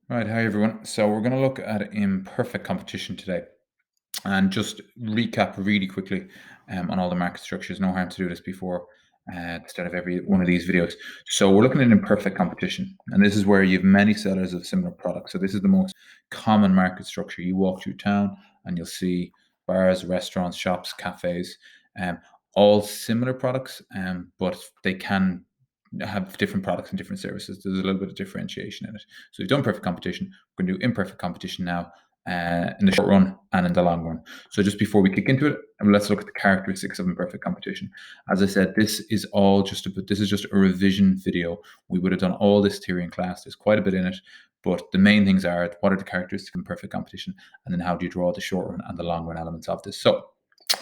Right, hi everyone. So we're going to look at imperfect competition today and just recap really quickly on all the market structures. No harm to do this before the start of every one of these videos. So we're looking at imperfect competition, and this is where you have many sellers of similar products. So this is the most common market structure. You walk through town and you'll see bars, restaurants, shops, cafes, um, all similar products, but they can have different products and different services. There's a little bit of differentiation in it. So we've done perfect competition. We're going to do imperfect competition now in the short run and in the long run. So just before we kick into it, let's look at the characteristics of imperfect competition. As I said, this is just a revision video. We would have done all this theory in class. There's quite a bit in it, but the main things are what are the characteristics of imperfect competition, and then how do you draw the short run and the long run elements of this. So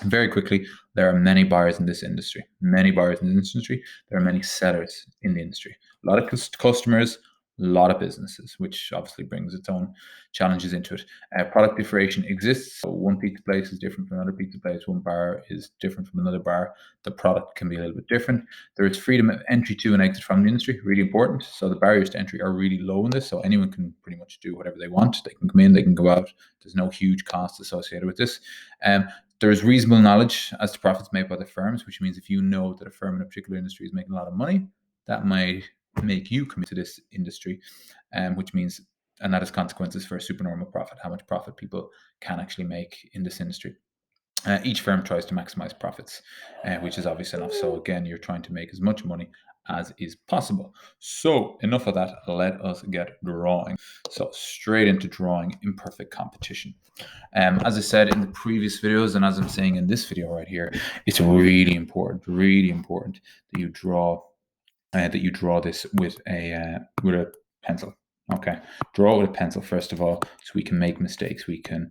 very quickly, there are many buyers in this industry. Many buyers in this industry. There are many sellers in the industry. A lot of customers, a lot of businesses, which obviously brings its own challenges into it. Product differentiation exists. So one pizza place is different from another pizza place. One bar is different from another bar. The product can be a little bit different. There is freedom of entry to and exit from the industry, really important. So the barriers to entry are really low in this. So anyone can pretty much do whatever they want. They can come in, they can go out. There's no huge cost associated with this. There is reasonable knowledge as to profits made by the firms, which means if you know that a firm in a particular industry is making a lot of money, that might make you commit to this industry, which means, and that has consequences for a supernormal profit, how much profit people can actually make in this industry. Each firm tries to maximize profits, which is obvious enough. So again, you're trying to make as much money as is possible. So enough of that. Let us get drawing. So straight into drawing imperfect competition. As I said in the previous videos, and as I'm saying in this video right here, it's really important that you draw this with a pencil. Okay, draw it with a pencil first of all, so we can make mistakes. We can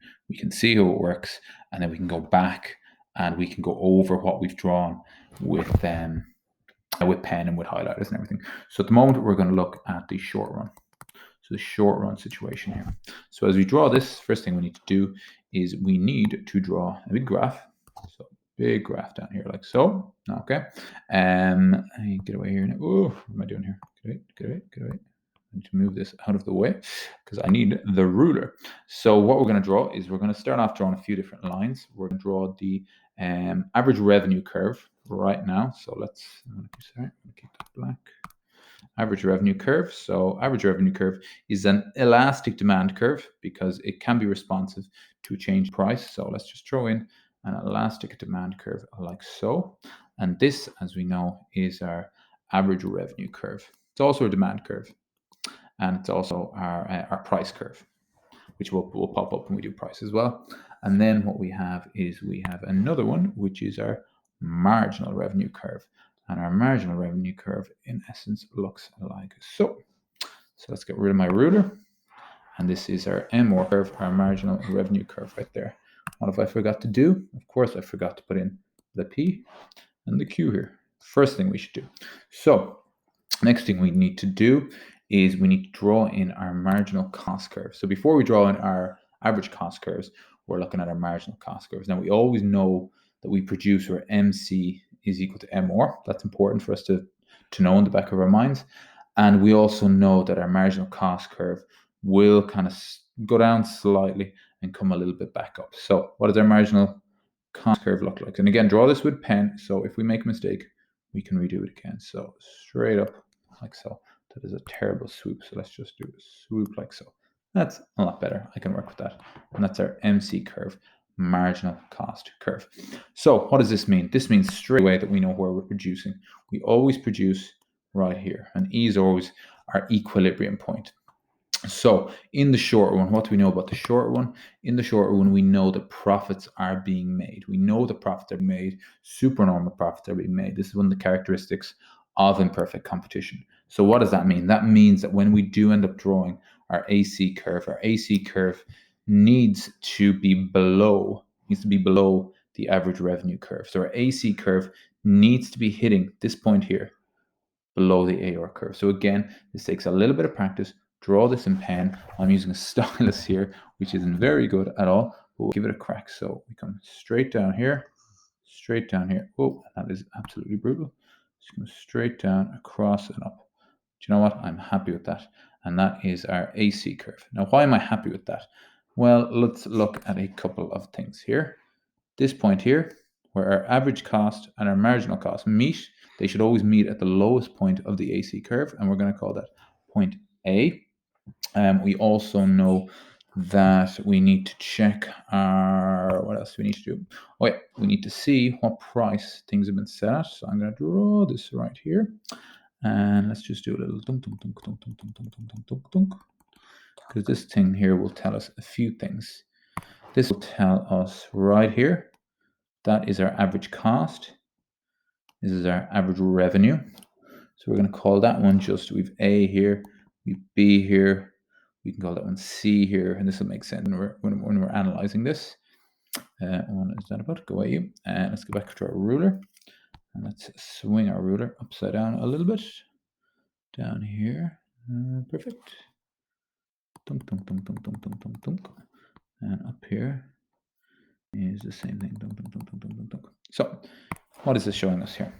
see how it works, and then we can go back and we can go over what we've drawn with pen and with highlighters and everything. So at the moment, we're going to look at the short run. So the short run situation here. So as we draw this, first thing we need to do is we need to draw a big graph. So big graph down here like so. Okay. Get away here now. Oh, what am I doing here? Get away. I need to move this out of the way because I need the ruler. So what we're going to draw is we're going to start off drawing a few different lines. We're going to draw the average revenue curve right now. So I'm going to keep that black. Average revenue curve. So average revenue curve is an elastic demand curve because it can be responsive to a change in price. So let's just throw in an elastic demand curve like so. And this, as we know, is our average revenue curve. It's also a demand curve, and it's also our price curve, which will pop up when we do price as well. And then what we have is we have another one, which is our marginal revenue curve. And our marginal revenue curve, in essence, looks like so. So let's get rid of my ruler. And this is our MR curve, our marginal revenue curve right there. What if I forgot to do? Of course, I forgot to put in the P and the Q here. First thing we should do. So next thing we need to do is we need to draw in our marginal cost curve. So before we draw in our average cost curves, we're looking at our marginal cost curves. Now we always know that we produce where MC is equal to MR. That's important for us to know in the back of our minds. And we also know that our marginal cost curve will kind of go down slightly and come a little bit back up. So what does our marginal cost curve look like? And again, draw this with pen. So if we make a mistake, we can redo it again. So straight up like so. That is a terrible swoop. So let's just do a swoop like so. That's a lot better. I can work with that. And that's our MC curve, marginal cost curve. So what does this mean? This means straight away that we know where we're producing. We always produce right here. And E is always our equilibrium point. So in the short run, what do we know about the short run? In the short run, we know that profits are being made. We know the profits are being made. Supernormal profits are being made. This is one of the characteristics of imperfect competition. So what does that mean? That means that when we do end up drawing our AC curve needs to be below the average revenue curve. So our AC curve needs to be hitting this point here below the AR curve. So again, this takes a little bit of practice. Draw this in pen. I'm using a stylus here, which isn't very good at all, but we'll give it a crack. So we come straight down here. Oh, that is absolutely brutal. Just go straight down, across, and up. Do you know what? I'm happy with that. and that is our AC curve. Now, why am I happy with that? Well, let's look at a couple of things here. This point here, where our average cost and our marginal cost meet, they should always meet at the lowest point of the AC curve, and we're going to call that point A. We also know that we need to check our, what else do we need to do? Oh yeah, we need to see what price things have been set at. So I'm going to draw this right here. And let's just do a little dunk, dunk, dunk, dunk, dunk, dunk, dunk, dunk, dunk, dunk, because this thing here will tell us a few things. This will tell us right here, that is our average cost. This is our average revenue. So we're going to call that one just, we've A here, we've B here, we can call that one C here, and this will make sense when we're analyzing this. What is that about? Go away. And let's go back to our ruler, and let's swing our ruler upside down a little bit. Down here, perfect. Dunk, dunk, dunk, dunk, dunk, dunk, dunk, dunk. And up here is the same thing. Dunk, dunk, dunk, dunk, dunk, dunk. So what is this showing us here?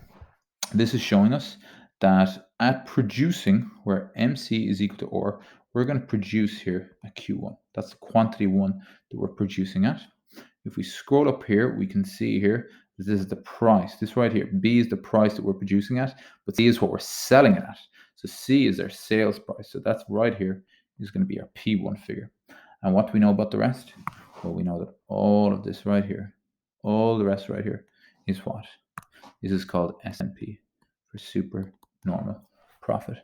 This is showing us that at producing, where MC is equal to R, we're going to produce here a Q1. That's the quantity one that we're producing at. If we scroll up here, we can see here that this is the price. This right here, B is the price that we're producing at, but C is what we're selling it at. So C is our sales price. So that's right here is going to be our P1 figure. And what do we know about the rest? Well, we know that all of this right here, all the rest right here is what? This is called S&P, for super normal profit.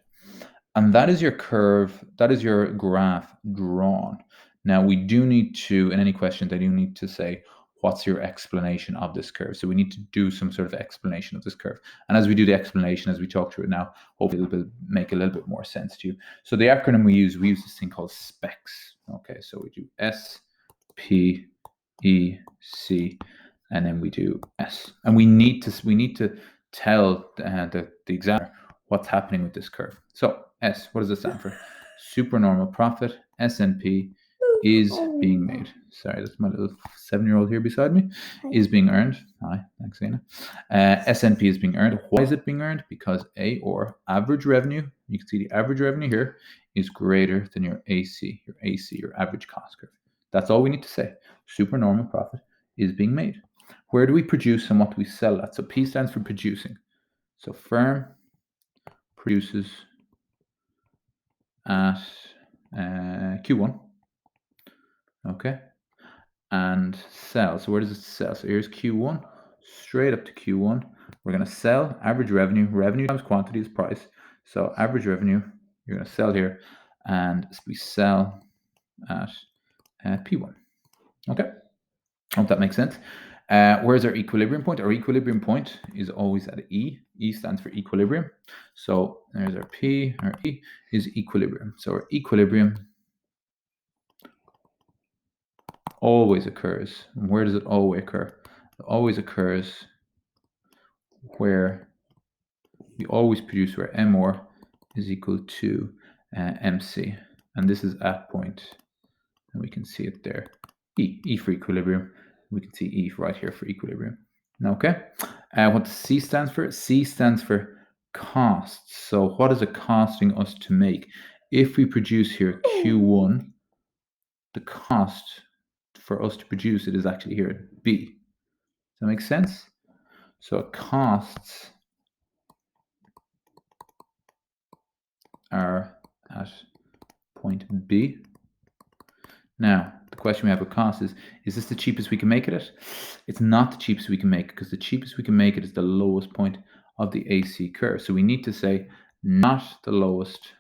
And that is your curve, that is your graph drawn. Now we do need to, in any questions, I do need to say, what's your explanation of this curve? So we need to do some sort of explanation of this curve. And as we do the explanation, as we talk through it now, hopefully it'll make a little bit more sense to you. So the acronym we use this thing called SPECS. Okay, so we do S, P, E, C, and then we do S. And we need to tell the examiner what's happening with this curve. So S, what does it stand for? Supernormal profit. S&P is being made. Sorry, that's my little 7-year-old here beside me. Is being earned. Hi, thanks, Zena. S&P is being earned. Why is it being earned? Because A, or average revenue, you can see the average revenue here, is greater than your AC, your average cost curve. That's all we need to say. Supernormal profit is being made. Where do we produce and what do we sell at? So P stands for producing. So firm produces at Q1. Okay. And sell. So where does it sell? So here's Q1, straight up to Q1. We're going to sell average revenue. Revenue times quantity is price. So average revenue, you're going to sell here, and we sell at P1. Okay. Hope that makes sense. Where's our equilibrium point? Our equilibrium point is always at E. E stands for equilibrium. So there's our P. Our E is equilibrium. So our equilibrium always occurs. And where does it always occur? It always occurs where we always produce where M or is equal to MC. And this is at point. And we can see it there. E for equilibrium. We can see E right here for equilibrium. Okay. What the C stands for? C stands for costs. So what is it costing us to make? If we produce here Q1, the cost for us to produce it is actually here at B. Does that make sense? So costs are at point B. Now, the question we have with cost is this the cheapest we can make it at? It's not the cheapest we can make, because the cheapest we can make it is the lowest point of the AC curve. So we need to say not the lowest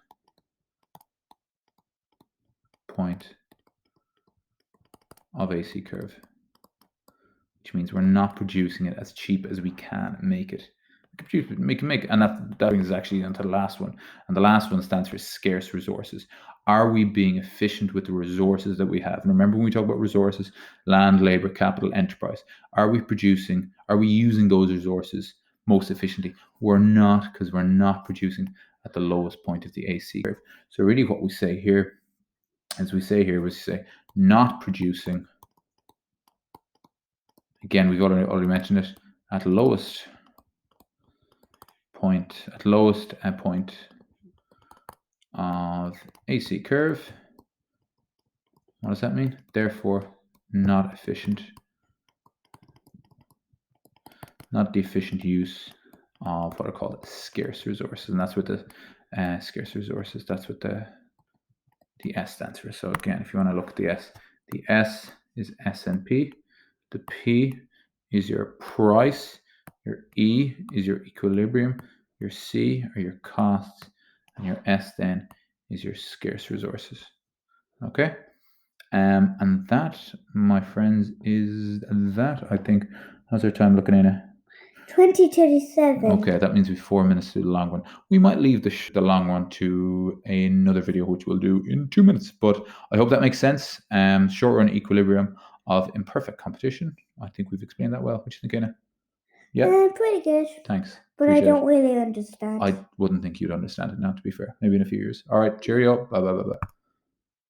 point of AC curve, which means we're not producing it as cheap as we can make it. We can make, and that brings us actually onto the last one. And the last one stands for scarce resources. Are we being efficient with the resources that we have? And remember, when we talk about resources, land, labor, capital, enterprise, are we using those resources most efficiently? We're not, because we're not producing at the lowest point of the AC curve. So really what we say here, we say not producing. Again, we've already mentioned it, at lowest point of AC curve. What does that mean? Therefore, not efficient, not the efficient use of what are called scarce resources. And that's what the scarce resources, that's what the S stands for. So again, if you want to look at the S is S&P, the P is your price, your E is your equilibrium, your C are your costs, and your S then is your scarce resources. Okay? And that, my friends, is that. I think, how's our time looking in? 20:37. Okay, that means we have 4 minutes to do the long one. We might leave the long one to another video, which we'll do in 2 minutes. But I hope that makes sense. Short run equilibrium of imperfect competition. I think we've explained that well. What do you think, Anna? Yeah, Pretty good. thanks. But Appreciate I don't it. really understand. I wouldn't think you'd understand it now, to be fair. Maybe in a few years. All right, cheerio. Bye, bye, bye, bye.